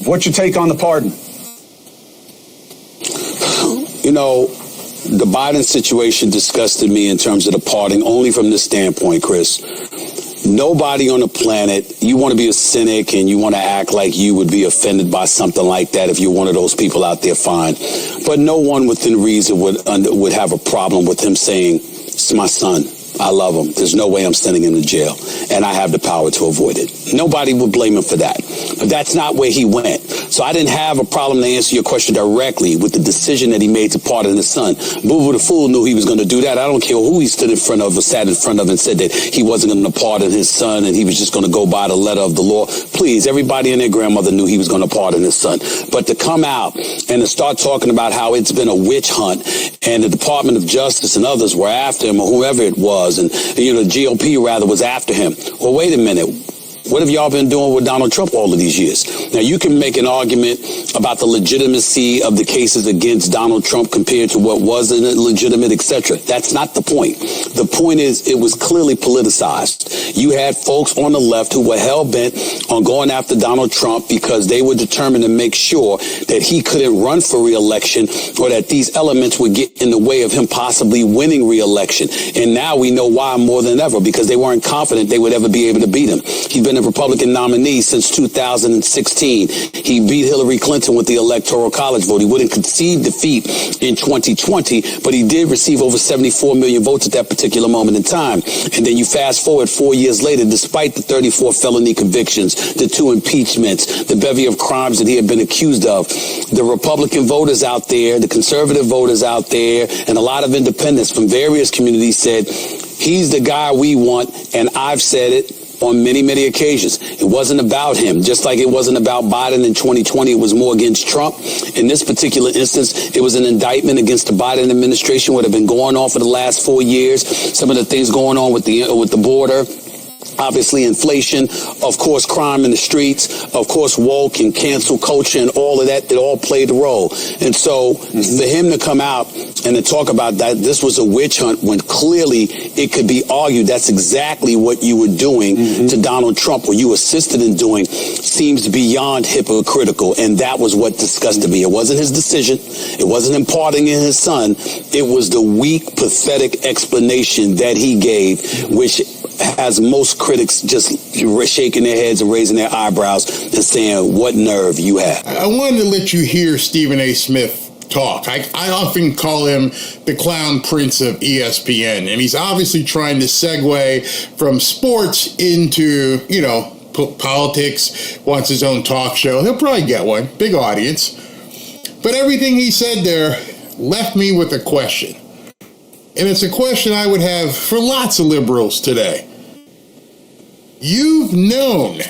What's your take on the pardon? You know, the Biden situation disgusted me in terms of the pardon only from this standpoint, Chris. Nobody on the planet, you want to be a cynic and you want to act like you would be offended by something like that if you're one of those people out there, fine. But no one within reason would have a problem with him saying, it's my son. I love him. There's no way I'm sending him to jail, and I have the power to avoid it. Nobody would blame him for that. But that's not where he went. So I didn't have a problem to answer your question directly with the decision that he made to pardon his son. Boo the fool knew he was going to do that. I don't care who he stood in front of or sat in front of and said that he wasn't going to pardon his son and he was just going to go by the letter of the law. Please, everybody and their grandmother knew he was going to pardon his son. But to come out and to start talking about how it's been a witch hunt and the Department of Justice and others were after him or whoever it was, and the GOP rather was after him. Well, wait a minute. What have y'all been doing with Donald Trump all of these years? Now, you can make an argument about the legitimacy of the cases against Donald Trump compared to what wasn't legitimate, etc. That's not the point. The point is it was clearly politicized. You had folks on the left who were hell-bent on going after Donald Trump because they were determined to make sure that he couldn't run for re-election or that these elements would get in the way of him possibly winning re-election. And now we know why more than ever, because they weren't confident they would ever be able to beat him. He's been a Republican nominee since 2016. He beat Hillary Clinton with the Electoral College vote. He wouldn't concede defeat in 2020, but he did receive over 74 million votes at that particular moment in time. And then you fast forward 4 years later, despite the 34 felony convictions, the 2 impeachments, the bevy of crimes that he had been accused of, the Republican voters out there, the conservative voters out there, and a lot of independents from various communities said, he's the guy we want, and I've said it on many, many occasions. It wasn't about him. Just like it wasn't about Biden in 2020, it was more against Trump. In this particular instance, it was an indictment against the Biden administration, what had been going on for the last 4 years. Some of the things going on with the border. Obviously, inflation, of course, crime in the streets, of course, woke and cancel culture and all of that, it all played a role. And so for him to come out and to talk about that, this was a witch hunt when clearly it could be argued that's exactly what you were doing to Donald Trump, or you assisted in doing, seems beyond hypocritical. And that was what disgusted me. It wasn't his decision. It wasn't him pardoning his son. It was the weak, pathetic explanation that he gave, which has most critics just shaking their heads and raising their eyebrows and saying, what nerve you have. I wanted to let you hear Stephen A. Smith talk. I often call him the clown prince of ESPN, and he's obviously trying to segue from sports into, politics, wants his own talk show. He'll probably get one, big audience. But everything he said there left me with a question. And it's a question I would have for lots of liberals today. You've known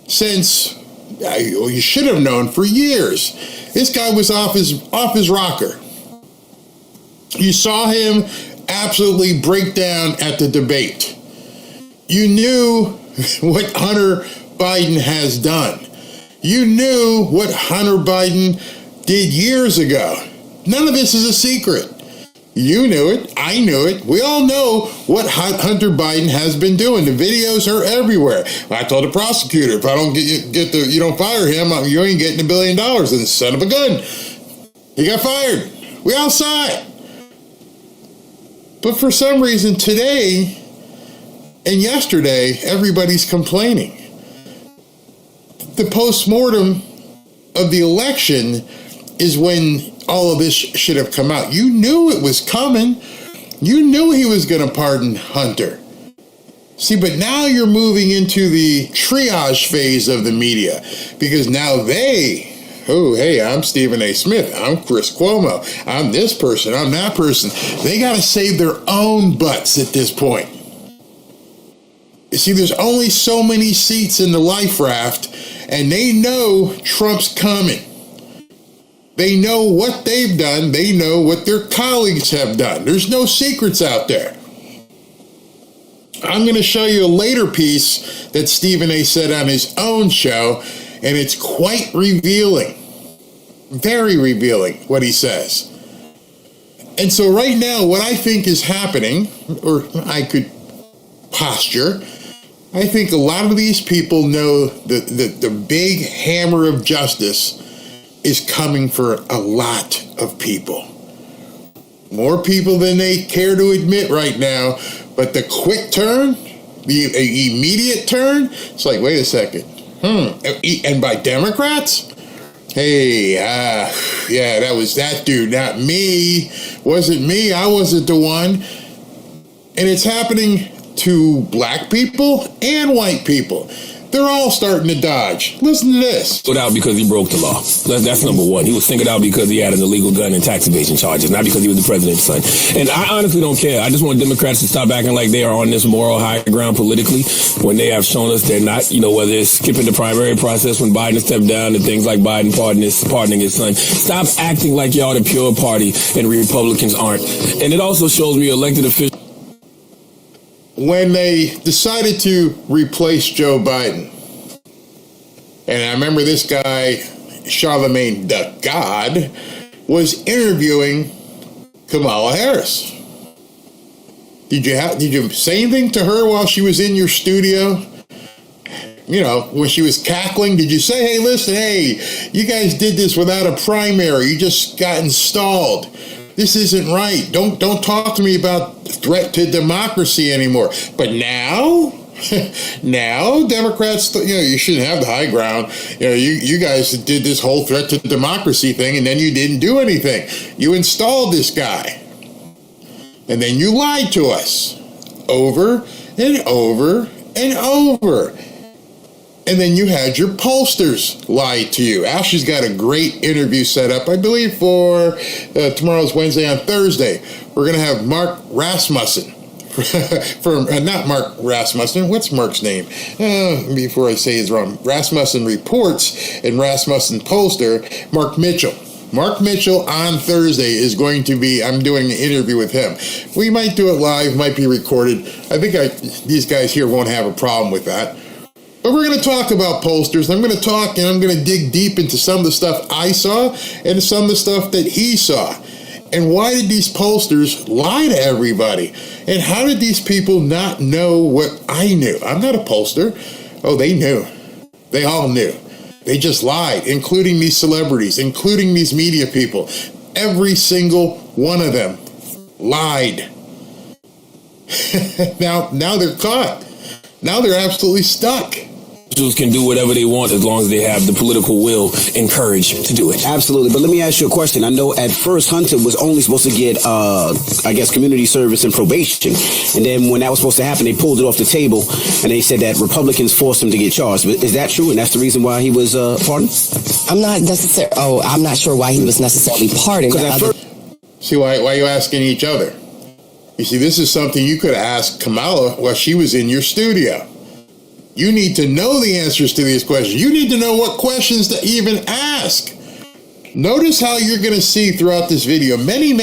since, you should have known for years, this guy was off his rocker. You saw him absolutely break down at the debate. You knew what Hunter Biden has done. You knew what Hunter Biden did years ago. None of this is a secret. You knew it. I knew it. We all know what Hunter Biden has been doing. The videos are everywhere. I told the prosecutor, if I don't you don't fire him, you ain't getting $1 billion. And son of a gun, he got fired. We all saw it. But for some reason today and yesterday, everybody's complaining. The postmortem of the election is when all of this should have come out. You knew it was coming. You knew he was going to pardon Hunter. See, but now you're moving into the triage phase of the media, because now hey, I'm Stephen A. Smith. I'm Chris Cuomo. I'm this person. I'm that person. They got to save their own butts at this point. You see, there's only so many seats in the life raft, and they know Trump's coming. They know what they've done. They know what their colleagues have done. There's no secrets out there. I'm going to show you a later piece that Stephen A. said on his own show, and it's quite revealing. Very revealing what he says. And so right now, what I think is happening, or I could posture, I think a lot of these people know the big hammer of justice is coming for a lot of people. More people than they care to admit right now. But the quick turn, the immediate turn, it's like, wait a second. And by Democrats? Hey, yeah, that was that dude, not me. Wasn't me. I wasn't the one. And it's happening to black people and white people. They're all starting to dodge. Listen to this. Singled out because he broke the law. That's number one. He was singled out because he had an illegal gun and tax evasion charges, not because he was the president's son. And I honestly don't care. I just want Democrats to stop acting like they are on this moral high ground politically when they have shown us they're not, whether it's skipping the primary process when Biden stepped down and things like Biden pardoning his son. Stop acting like y'all the pure party and Republicans aren't. And it also shows me elected officials. When they decided to replace Joe Biden, and I remember this guy, Charlamagne the God, was interviewing Kamala Harris. Did you say anything to her while she was in your studio? When she was cackling, did you say, hey, listen, you guys did this without a primary. You just got installed. This isn't right. Don't talk to me about threat to democracy anymore. But now Democrats, you shouldn't have the high ground. You guys did this whole threat to democracy thing, and then you didn't do anything. You installed this guy, and then you lied to us over and over and over. And then you had your pollsters lie to you. Ashley's got a great interview set up, I believe, for tomorrow's Wednesday on Thursday. We're going to have Mark Rasmussen. Not Mark Rasmussen. What's Mark's name? Before I say it's wrong. Rasmussen Reports and Rasmussen Pollster, Mark Mitchell. Mark Mitchell on Thursday is going to be, I'm doing an interview with him. We might do it live, might be recorded. I think these guys here won't have a problem with that. But we're going to talk about pollsters. I'm going to talk and I'm going to dig deep into some of the stuff I saw and some of the stuff that he saw. And why did these pollsters lie to everybody? And how did these people not know what I knew? I'm not a pollster. Oh, they knew. They all knew. They just lied, including these celebrities, including these media people. Every single one of them lied. Now they're caught. Now they're absolutely stuck. Can do whatever they want as long as they have the political will and courage to do it. Absolutely. But let me ask you a question. I know at first Hunter was only supposed to get, community service and probation. And then when that was supposed to happen, they pulled it off the table and they said that Republicans forced him to get charged. But is that true? And that's the reason why he was pardoned? I'm not sure why he was necessarily pardoned. See, why are you asking each other? You see, this is something you could ask Kamala while she was in your studio. You need to know the answers to these questions. You need to know what questions to even ask. Notice how you're going to see throughout this video, many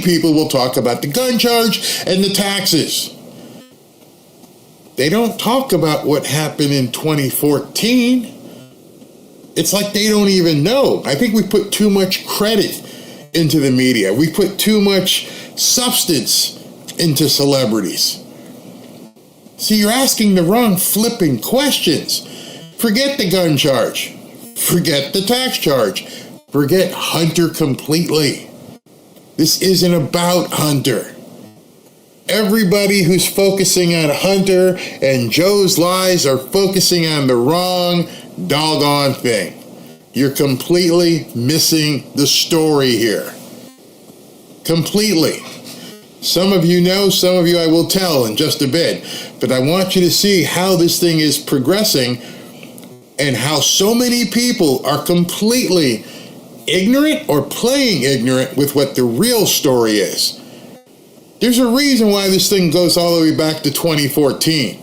people will talk about the gun charge and the taxes. They don't talk about what happened in 2014. It's like they don't even know. I think we put too much credit into the media. We put too much substance into celebrities. See, you're asking the wrong flipping questions. Forget the gun charge. Forget the tax charge. Forget Hunter completely. This isn't about Hunter. Everybody who's focusing on Hunter and Joe's lies are focusing on the wrong doggone thing. You're completely missing the story here. Completely. Some of you know, some of you I will tell in just a bit. But I want you to see how this thing is progressing and how so many people are completely ignorant or playing ignorant with what the real story is. There's a reason why this thing goes all the way back to 2014.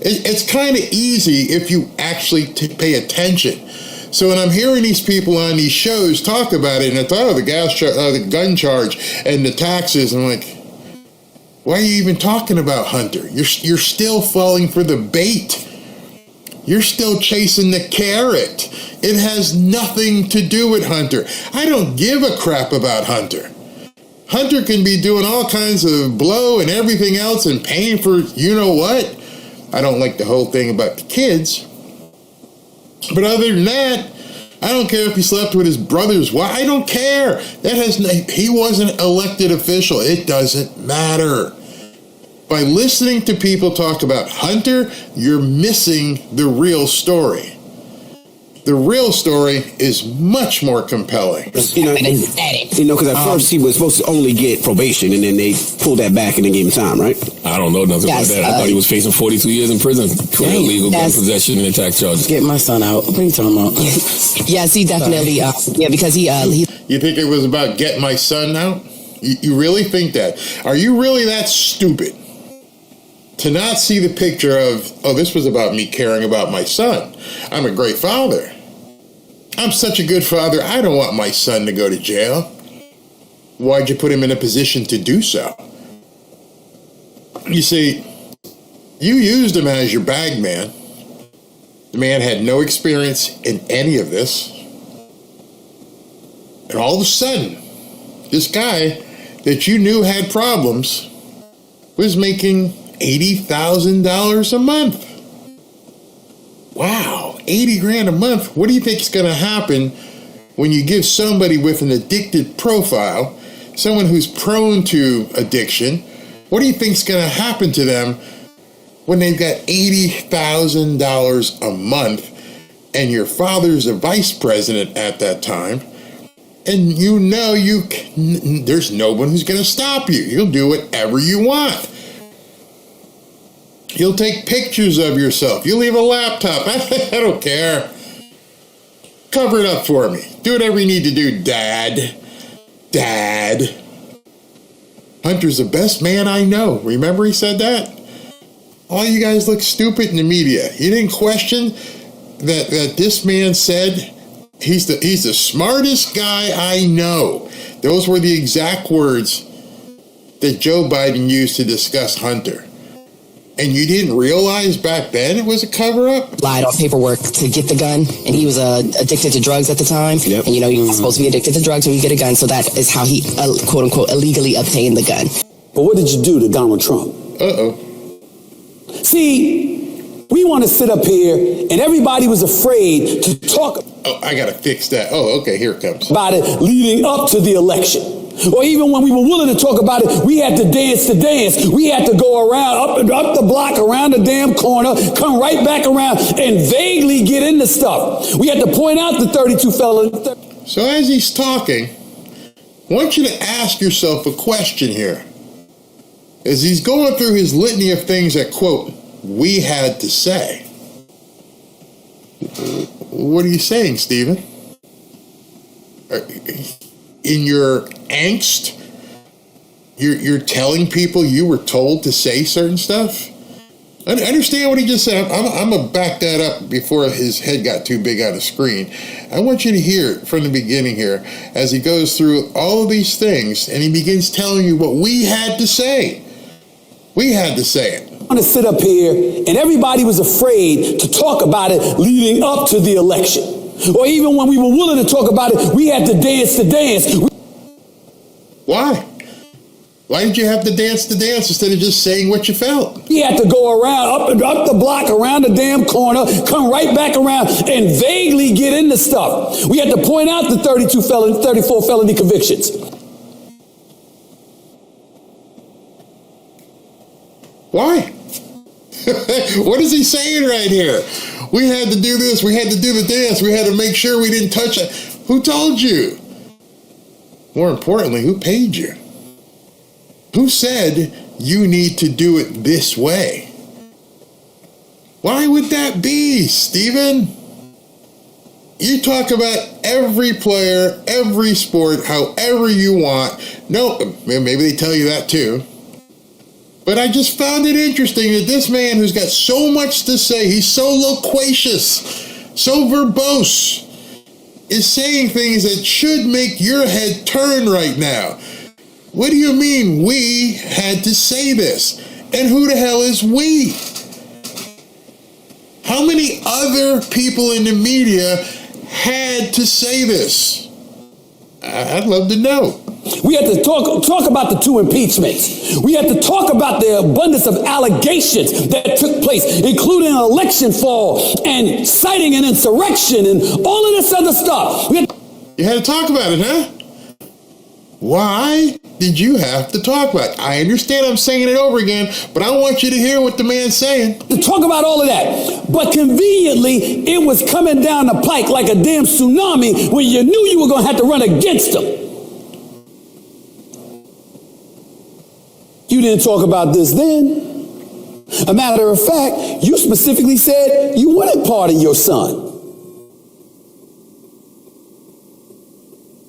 It's kind of easy if you actually pay attention. So when I'm hearing these people on these shows talk about it, and I thought, the gun charge and the taxes, I'm like, why are you even talking about Hunter? You're still falling for the bait. You're still chasing the carrot. It has nothing to do with Hunter. I don't give a crap about Hunter. Hunter can be doing all kinds of blow and everything else and paying for you know what. I don't like the whole thing about the kids. But other than that, I don't care if he slept with his brother's wife. I don't care. He wasn't an elected official. It doesn't matter. By listening to people talk about Hunter, you're missing the real story. The real story is much more compelling. Because at first he was supposed to only get probation, and then they pulled that back and then gave him time, right? I don't know nothing about that. I thought he was facing 42 years in prison for illegal gun possession and attack charges. Get my son out. What are you talking about? Yes, he definitely, because he... You think it was about get my son out? You really think that? Are you really that stupid to not see the picture of, this was about me caring about my son? I'm a great father. I'm such a good father. I don't want my son to go to jail. Why'd you put him in a position to do so? You see, you used him as your bag man. The man had no experience in any of this. And all of a sudden, this guy that you knew had problems was making $80,000 a month. Wow, 80 grand a month. What do you think is going to happen when you give somebody with an addicted profile, someone who's prone to addiction, what do you think is going to happen to them when they've got $80,000 a month and your father's a vice president at that time, and you know there's no one who's going to stop you. You'll do whatever you want. You'll take pictures of yourself. You'll leave a laptop. I don't care. Cover it up for me. Do whatever you need to do, Dad. Dad. Hunter's the best man I know. Remember he said that? All you guys look stupid in the media. You didn't question that this man said he's the smartest guy I know. Those were the exact words that Joe Biden used to discuss Hunter. And you didn't realize back then it was a cover-up? Lied on paperwork to get the gun, and he was addicted to drugs at the time. Yep. And you're supposed to be addicted to drugs when you get a gun, so that is how he, quote-unquote, illegally obtained the gun. But what did you do to Donald Trump? Uh-oh. See, we want to sit up here, and everybody was afraid to talk Oh, I got to fix that. Oh, okay, here it comes. about it leading up to the election. Or even when we were willing to talk about it, we had to dance the dance. We had to go around, up the block, around the damn corner, come right back around, and vaguely get into stuff. We had to point out the 32 felons. So as he's talking, I want you to ask yourself a question here. As he's going through his litany of things that, quote, we had to say. What are you saying, Stephen? In your angst, you're telling people you were told to say certain stuff? I understand what he just said. I'm going to back that up before his head got too big on the screen. I want you to hear it from the beginning here as he goes through all of these things and he begins telling you what we had to say. We had to say it. I want to sit up here, and everybody was afraid to talk about it leading up to the election. Or even when we were willing to talk about it, we had to dance the dance. Why? Why did you have to dance the dance instead of just saying what you felt? We had to go around, up the block, around the damn corner, come right back around, and vaguely get into stuff. We had to point out the 34 felony convictions. Why? What is he saying right here? We had to do this. We had to do the dance. We had to make sure we didn't touch it. Who told you? More importantly, who paid you? Who said you need to do it this way? Why would that be, Stephen? You talk about every player, every sport, however you want. No, maybe they tell you that too. But I just found it interesting that this man who's got so much to say, he's so loquacious, so verbose, is saying things that should make your head turn right now. What do you mean we had to say this? And who the hell is we? How many other people in the media had to say this? I'd love to know. We had to talk about the 2 impeachments. We had to talk about the abundance of allegations that took place, including an election fraud and citing an insurrection and all of this other stuff. You had to talk about it, huh? Why did you have to talk about it? I understand I'm saying it over again, but I want you to hear what the man's saying. To talk about all of that. But conveniently, it was coming down the pike like a damn tsunami when you knew you were going to have to run against them. You didn't talk about this then. A matter of fact, you specifically said you wouldn't pardon your son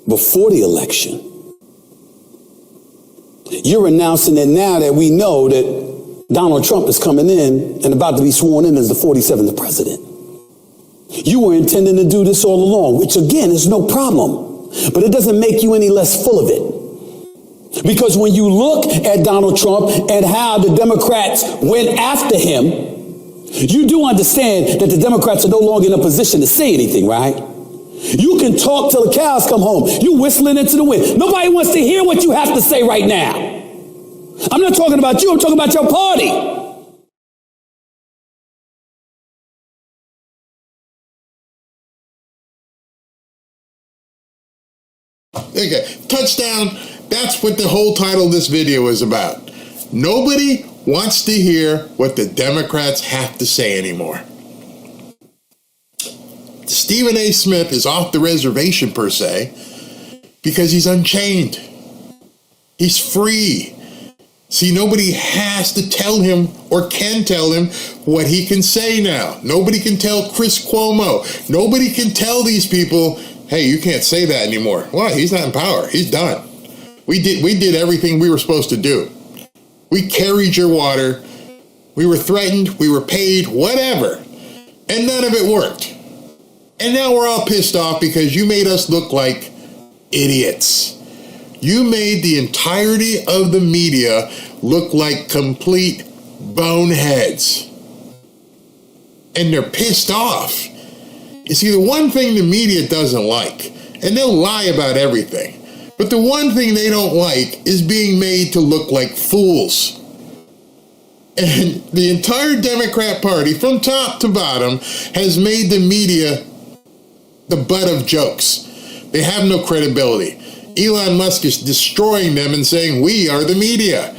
before the election. You're announcing it now that we know that Donald Trump is coming in and about to be sworn in as the 47th president. You were intending to do this all along, which again is no problem, but it doesn't make you any less full of it. Because when you look at Donald Trump and how the Democrats went after him, you do understand that the Democrats are no longer in a position to say anything, right? You can talk till the cows come home. You whistling into the wind. Nobody wants to hear what you have to say right now. I'm not talking about you. I'm talking about your party. Okay, touchdown. That's what the whole title of this video is about. Nobody wants to hear what the Democrats have to say anymore. Stephen A. Smith is off the reservation, per se, because he's unchained. He's free. See, nobody has to tell him or can tell him what he can say now. Nobody can tell Chris Cuomo. Nobody can tell these people, hey, you can't say that anymore. Why? He's not in power. He's done. We did everything we were supposed to do. We carried your water. We were threatened. We were paid, whatever. And none of it worked. And now we're all pissed off because you made us look like idiots. You made the entirety of the media look like complete boneheads. And they're pissed off. You see, the one thing the media doesn't like, and they'll lie about everything, but the one thing they don't like is being made to look like fools. And the entire Democrat Party, from top to bottom, has made the media the butt of jokes. They have no credibility. Elon Musk is destroying them and saying, we are the media.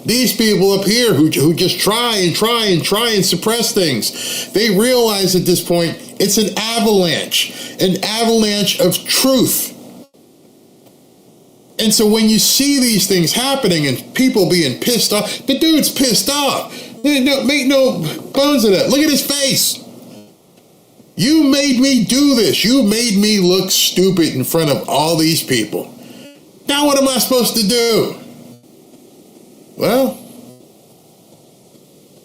These people up here who just try and suppress things, they realize at this point it's an avalanche of truth. And so when you see these things happening and people being pissed off, the dude's pissed off. Make no bones of that. Look at his face. You made me do this. You made me look stupid in front of all these people. Now what am I supposed to do? Well,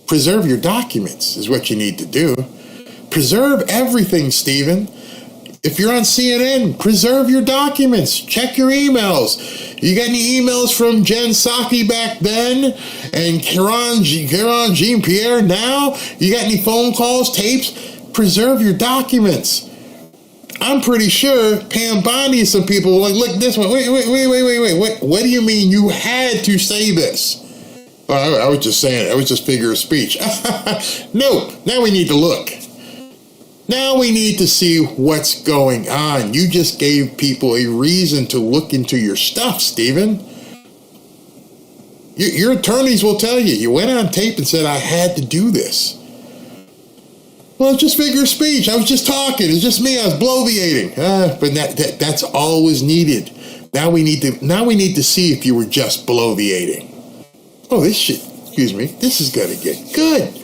preserve your documents is what you need to do. Preserve everything, Stephen. If you're on CNN, preserve your documents. Check your emails. You got any emails from Jen Psaki back then and Caron Jean-Pierre now? You got any phone calls, tapes? Preserve your documents. I'm pretty sure Pam Bondi and some people were like, look, this one. Wait. What do you mean you had to say this? Oh, I was just saying it. I was just figure of speech. No, now we need to look. Now we need to see what's going on. You just gave people a reason to look into your stuff, Stephen. Your attorneys will tell you. You went on tape and said, I had to do this. Well, it's just figure of speech. I was just talking. It's just me. I was bloviating. But that's all was needed. Now we need to see if you were just bloviating. Oh, this is going to get good.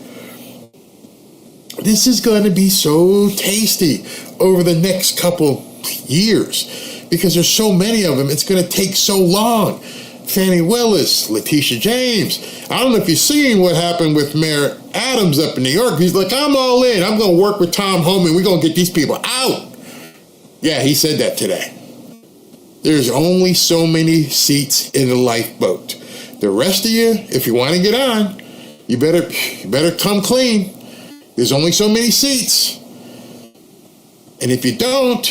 This is going to be so tasty over the next couple years because there's so many of them. It's going to take so long. Fannie Willis, Letitia James. I don't know if you've seen what happened with Mayor Adams up in New York. He's like, I'm all in. I'm going to work with Tom Homan. We're going to get these people out. Yeah, he said that today. There's only so many seats in the lifeboat. The rest of you, if you want to get on, you better come clean. There's only so many seats. And if you don't,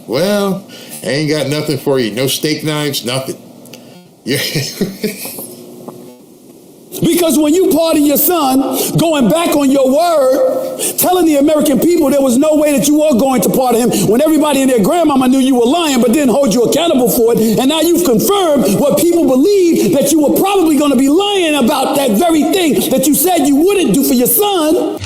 Well, I ain't got nothing for you. No steak knives, nothing. Yeah. Because when you pardon your son, going back on your word, telling the American people there was no way that you were going to pardon him, when everybody and their grandmama knew you were lying but didn't hold you accountable for it, and now you've confirmed what people believed, that you were probably going to be lying about that very thing that you said you wouldn't do for your son.